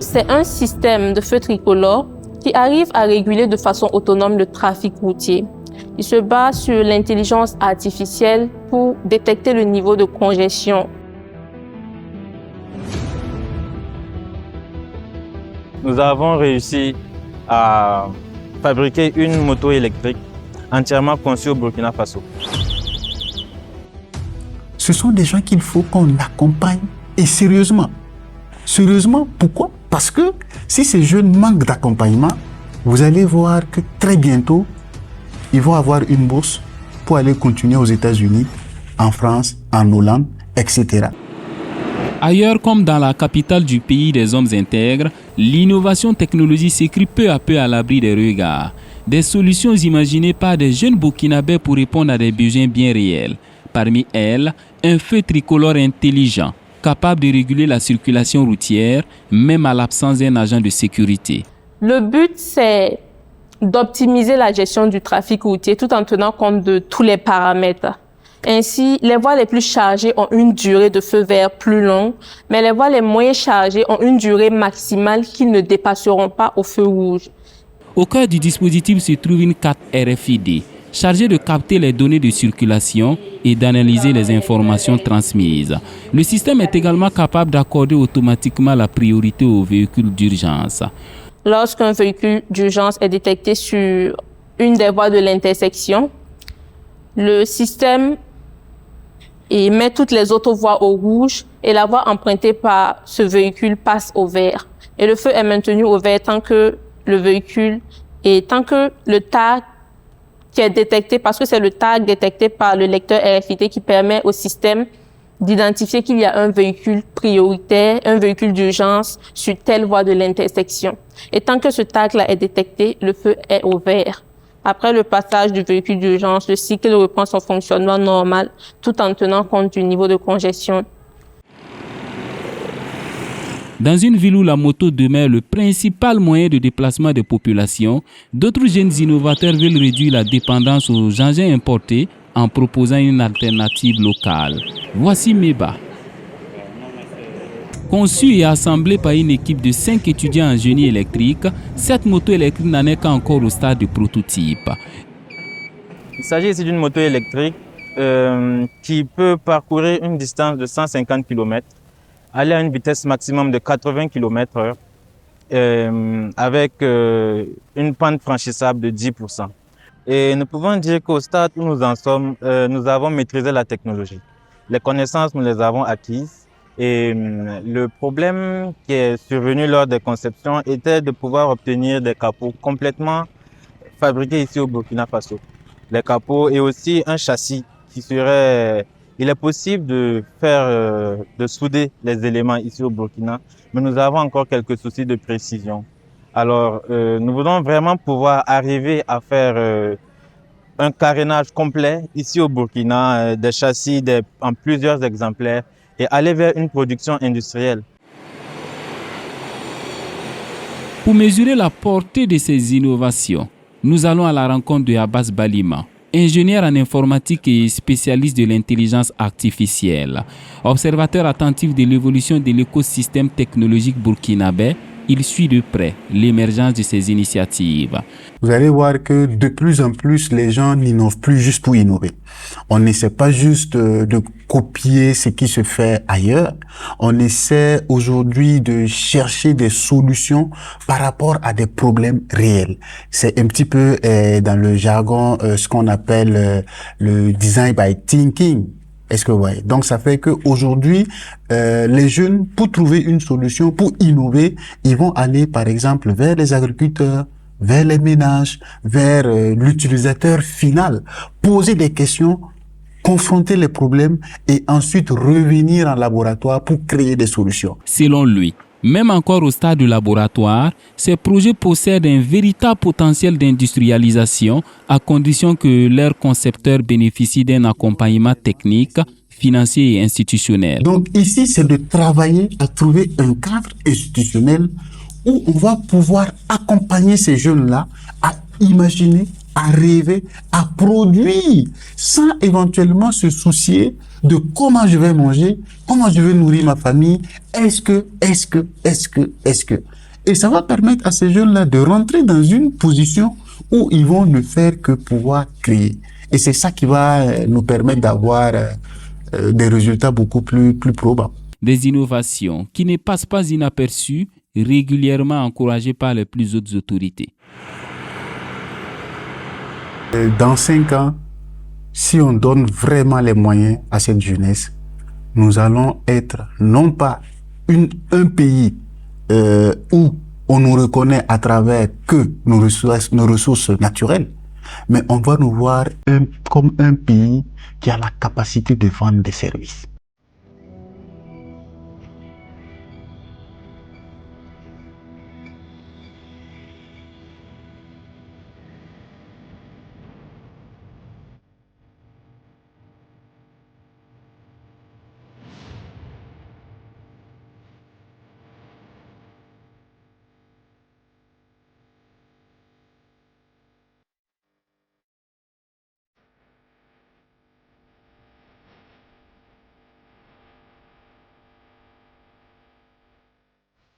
c'est un système de feu tricolore qui arrive à réguler de façon autonome le trafic routier. Il se base sur l'intelligence artificielle pour détecter le niveau de congestion. Nous avons réussi à fabriquer une moto électrique entièrement conçue au Burkina Faso. Ce sont des gens qu'il faut qu'on accompagne et sérieusement. Sérieusement, pourquoi? Parce que si ces jeunes manquent d'accompagnement, vous allez voir que très bientôt, ils vont avoir une bourse pour aller continuer aux États-Unis, en France, en Hollande, etc. Ailleurs, comme dans la capitale du pays des hommes intègres, l'innovation technologique s'écrit peu à peu à l'abri des regards. Des solutions imaginées par des jeunes Burkinabés pour répondre à des besoins bien réels. Parmi elles, un feu tricolore intelligent, capable de réguler la circulation routière, même à l'absence d'un agent de sécurité. Le but, c'est d'optimiser la gestion du trafic routier tout en tenant compte de tous les paramètres. Ainsi, les voies les plus chargées ont une durée de feu vert plus longue, mais les voies les moins chargées ont une durée maximale qu'ils ne dépasseront pas au feu rouge. Au cœur du dispositif se trouve une carte RFID, chargée de capter les données de circulation et d'analyser les informations transmises. Le système est également capable d'accorder automatiquement la priorité aux véhicules d'urgence. Lorsqu'un véhicule d'urgence est détecté sur une des voies de l'intersection, le système met toutes les autres voies au rouge et la voie empruntée par ce véhicule passe au vert. Et le feu est maintenu au vert tant que le véhicule et tant que le tag qui est détecté, parce que c'est le tag détecté par le lecteur RFID qui permet au système d'identifier qu'il y a un véhicule prioritaire, un véhicule d'urgence sur telle voie de l'intersection. Et tant que ce tag-là est détecté, le feu est au vert. Après le passage du véhicule d'urgence, le cycle reprend son fonctionnement normal tout en tenant compte du niveau de congestion. Dans une ville où la moto demeure le principal moyen de déplacement des populations, d'autres jeunes innovateurs veulent réduire la dépendance aux engins importés en proposant une alternative locale. Voici Meba. Conçue et assemblée par une équipe de 5 étudiants en génie électrique, cette moto électrique n'en est qu'encore au stade de prototype. Il s'agit ici d'une moto électrique qui peut parcourir une distance de 150 km, aller à une vitesse maximum de 80 km/h avec une pente franchissable de 10%. Et nous pouvons dire qu'au stade où nous en sommes, nous avons maîtrisé la technologie. Les connaissances, nous les avons acquises. Et le problème qui est survenu lors des conceptions était de pouvoir obtenir des capots complètement fabriqués ici au Burkina Faso. Les capots et aussi un châssis qui serait... Il est possible de souder les éléments ici au Burkina, mais nous avons encore quelques soucis de précision. Alors, nous voulons vraiment pouvoir arriver à faire un carénage complet ici au Burkina, des châssis en plusieurs exemplaires et aller vers une production industrielle. Pour mesurer la portée de ces innovations, nous allons à la rencontre de Abbas Balima, ingénieur en informatique et spécialiste de l'intelligence artificielle. Observateur attentif de l'évolution de l'écosystème technologique burkinabé, il suit de près l'émergence de ces initiatives. Vous allez voir que de plus en plus, les gens n'innovent plus juste pour innover. On n'essaie pas juste de copier ce qui se fait ailleurs. On essaie aujourd'hui de chercher des solutions par rapport à des problèmes réels. C'est un petit peu dans le jargon ce qu'on appelle le design by thinking. Est-ce que vous voyez? Donc, ça fait qu'aujourd'hui, les jeunes, pour trouver une solution, pour innover, ils vont aller, par exemple, vers les agriculteurs, vers les ménages, vers l'utilisateur final, poser des questions, confronter les problèmes et ensuite revenir en laboratoire pour créer des solutions. Selon lui, même encore au stade de laboratoire, ces projets possèdent un véritable potentiel d'industrialisation à condition que leurs concepteurs bénéficient d'un accompagnement technique, financier et institutionnel. Donc ici, c'est de travailler à trouver un cadre institutionnel où on va pouvoir accompagner ces jeunes-là à imaginer, à rêver, à produire, sans éventuellement se soucier de comment je vais manger, comment je vais nourrir ma famille, est-ce que. Et ça va permettre à ces jeunes-là de rentrer dans une position où ils vont ne faire que pouvoir créer. Et c'est ça qui va nous permettre d'avoir des résultats beaucoup plus probables. Des innovations qui ne passent pas inaperçues, régulièrement encouragées par les plus hautes autorités. Dans 5 ans, si on donne vraiment les moyens à cette jeunesse, nous allons être non pas un pays où on nous reconnaît à travers que nos ressources naturelles, mais on va nous voir comme un pays qui a la capacité de vendre des services.